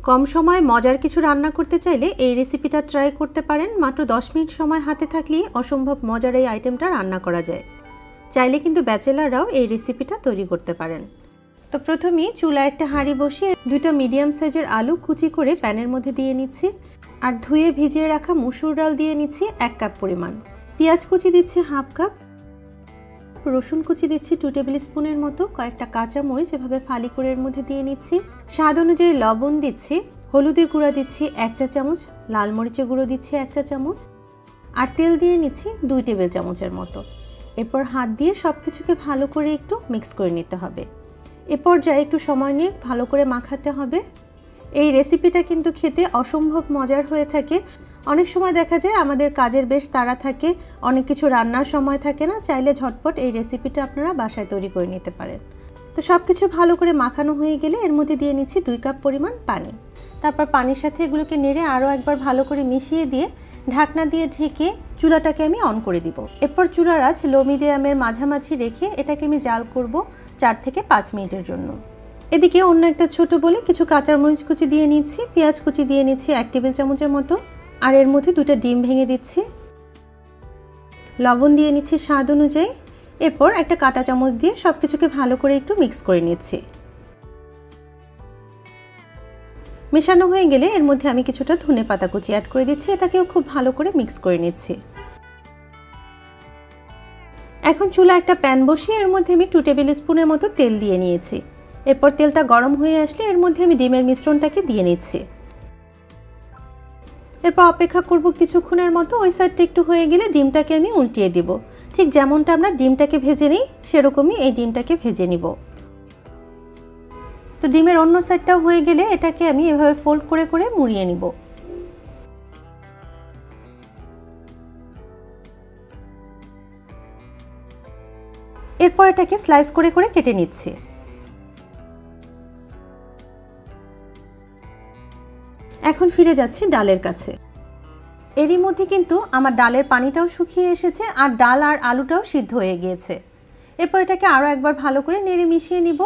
কম সময়ে মজার কিছু রান্না করতে চাইলে এই রেসিপিটা ট্রাই করতে পারেন। মাত্র 10 মিনিট সময় হাতে থাকলেই অসম্ভব মজার এই আইটেমটা রান্না করা যায়। চাইলে কিন্তু ব্যাচেলাররাও এই রেসিপিটা তৈরি করতে পারেন। তো প্রথমেই চুলায় একটা হাঁড়ি বসিয়ে 2টা মিডিয়াম সাইজের আলু কুচি করে প্যানের মধ্যে দিয়ে নিচ্ছি। আর ধুয়ে ভিজিয়ে রাখা মসুর ডাল দিয়ে নিচ্ছি 1 কাপ পরিমাণ। পেঁয়াজ কুচি দিচ্ছি 1/2 কাপ। রসুন কুচি দিচ্ছি 2 টেবিল স্পুনের মতো। কয়েকটা কাঁচা মরিচ এভাবে ফালি করে এর মধ্যে দিয়ে নিচ্ছি। স্বাদ অনুযায়ী লবণ দিচ্ছি। হলুদের গুঁড়া দিচ্ছি 1 চা চামচ। লাল মরিচের গুঁড়ো দিচ্ছি 1 চা চামচ। আর তেল দিয়ে নিচ্ছি 2 টেবিল চামচের মতো। এরপর হাত দিয়ে সব কিছুকে ভালো করে একটু মিক্স করে নিতে হবে। এ পর্যায়ে একটু সময় নিয়ে ভালো করে মাখাতে হবে। এই রেসিপিটা কিন্তু খেতে অসম্ভব মজার হয়ে থাকে। অনেক সময় দেখা যায় আমাদের কাজের বেশ তাড়া থাকে, অনেক কিছু রান্নার সময় থাকে না, চাইলে ঝটপট এই রেসিপিটা আপনারা বাসায় তৈরি করে নিতে পারেন। তো সব কিছু ভালো করে মাখানো হয়ে গেলে এর মধ্যে দিয়ে নিচ্ছি 2 কাপ পরিমাণ পানি। তারপর পানির সাথে এগুলোকে নেড়ে আরও একবার ভালো করে মিশিয়ে দিয়ে ঢাকনা দিয়ে ঢেকে চুলাটাকে আমি অন করে দিব। এরপর চুলার আঁচ লো মিডিয়ামের মাঝামাঝি রেখে এটাকে আমি জাল করব 4 থেকে 5 মিনিটের জন্য। এদিকে অন্য একটা ছোট বলে কিছু কাঁচামরিচ কুচি দিয়ে নিচ্ছি, পেঁয়াজ কুচি দিয়ে নিচ্ছি 1 টেবিল চামচের মতো। আর এর মধ্যে 2টা ডিম ভেঙে দিচ্ছি। লবণ দিয়ে নিচ্ছি স্বাদ অনুযায়ী। এরপর একটা কাঁটা চামচ দিয়ে সব কিছুকে ভালো করে একটু মিক্স করে নিচ্ছি। মেশানো হয়ে গেলে এর মধ্যে আমি কিছুটা ধনেপাতা কুচি অ্যাড করে দিচ্ছি। এটাকেও খুব ভালো করে মিক্স করে নিচ্ছি। এখন চুলা একটা প্যান বসিয়ে এর মধ্যে আমি 2 টেবিল স্পুনের মতো তেল দিয়ে নিয়েছি। এরপর তেলটা গরম হয়ে আসলে এর মধ্যে আমি ডিমের মিশ্রণটাকে দিয়ে নিচ্ছি। এরপর অপেক্ষা করব কিছুক্ষণের মতো। ওই সাইডটা একটু হয়ে গেলে ডিমটাকে আমি উল্টিয়ে দিব। ঠিক যেমনটা আমরা ডিমটাকে ভেজে নিই সেরকমই এই ডিমটাকে ভেজে নিব। তো ডিমের অন্য সাইডটাও হয়ে গেলে এটাকে আমি এভাবে ফোল্ড করে করে মুড়িয়ে নিব। এরপর এটাকে স্লাইস করে করে কেটে নিচ্ছি। এখন ফিরে যাচ্ছি ডালের কাছে। এরই মধ্যে কিন্তু আমার ডালের পানিটাও শুকিয়ে এসেছে আর ডাল আর আলুটাও সিদ্ধ হয়ে গিয়েছে। এরপর এটাকে আরও একবার ভালো করে নেড়ে মিশিয়ে নিব।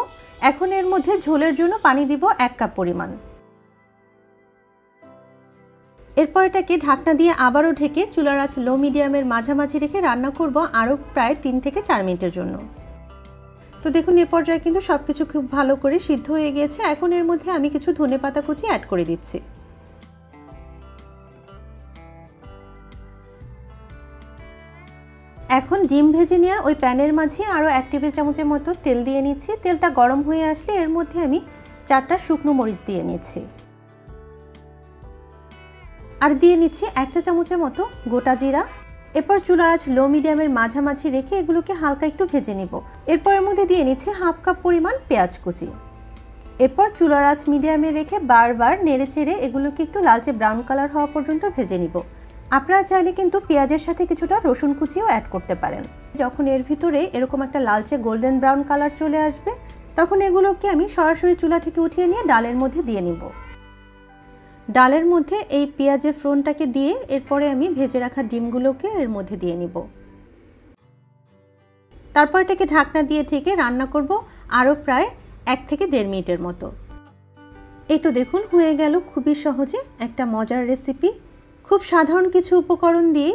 এখন এর মধ্যে ঝোলের জন্য পানি দিব 1 কাপ পরিমাণ। এরপর এটাকে ঢাকনা দিয়ে আবারও ঢেকে চুলার আঁচ লো মিডিয়ামের মাঝামাঝি রেখে রান্না করব আরও প্রায় 3 থেকে 4 মিনিটের জন্য। তো দেখুন এ পর্যায়ে কিন্তু সব কিছু খুব ভালো করে সিদ্ধ হয়ে গিয়েছে। এখন এর মধ্যে আমি কিছু ধনেপাতা কুচি অ্যাড করে দিচ্ছি। এখন ডিম ভেজে নিয়ে ওই প্যানের মাঝে আরও 1 টেবিল চামচের মতো তেল দিয়ে নিচ্ছি। তেলটা গরম হয়ে আসলে এর মধ্যে আমি 4টা শুকনো মরিচ দিয়ে নিচ্ছি। আর দিয়ে নিচ্ছি 1 চা চামচের মতো গোটা জিরা। এরপর চুলার আঁচ লো মিডিয়ামের মাঝামাঝি রেখে এগুলোকে হালকা একটু ভেজে নিব। এরপর এর মধ্যে দিয়ে নিচ্ছি 1/2 কাপ পরিমাণ পেঁয়াজ কুচি। এরপর চুলার আঁচ মিডিয়ামে রেখে বারবার নেড়ে চেড়ে এগুলোকে একটু লালচে ব্রাউন কালার হওয়া পর্যন্ত ভেজে নিব। আপনারা চাইলে কিন্তু পেঁয়াজের সাথে কিছুটা রসুন কুচিও অ্যাড করতে পারেন। যখন এর ভিতরে এরকম একটা লালচে গোল্ডেন ব্রাউন কালার চলে আসবে তখন এগুলোকে আমি সরাসরি চুলা থেকে উঠিয়ে নিয়ে ডালের মধ্যে দিয়ে নিব। ডালের মধ্যে এই পেঁয়াজের ফোড়নটাকে দিয়ে এরপরে আমি ভেজে রাখা ডিমগুলোকে এর মধ্যে দিয়ে নিব। তারপর এটাকে ঢাকনা দিয়ে ঢেকে রান্না করব আরও প্রায় 1 থেকে 1.5 মিনিটের মতো। এই তো দেখুন হয়ে গেল খুবই সহজে একটা মজার রেসিপি। খুব সাধারণ কিছু উপকরণ দিয়ে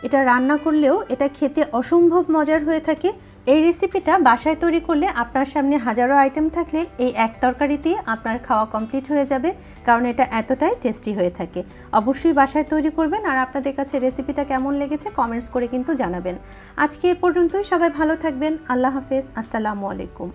এটা রান্না করলেও এটা খেতে অসম্ভব মজার হয়ে থাকে। এই রেসিপিটা বাসায় তৈরি করলে আপনার সামনে হাজারো আইটেম থাকলে এই এক তরকারিতেই আপনার খাওয়া কমপ্লিট হয়ে যাবে, কারণ এটা এতটাই টেস্টি হয়ে থাকে। অবশ্যই বাসায় তৈরি করবেন আর আপনাদের কাছে রেসিপিটা কেমন লেগেছে কমেন্টস করে কিন্তু জানাবেন। আজকে এ পর্যন্তই। সবাই ভালো থাকবেন। আল্লাহ হাফেজ। আসসালামু আলাইকুম।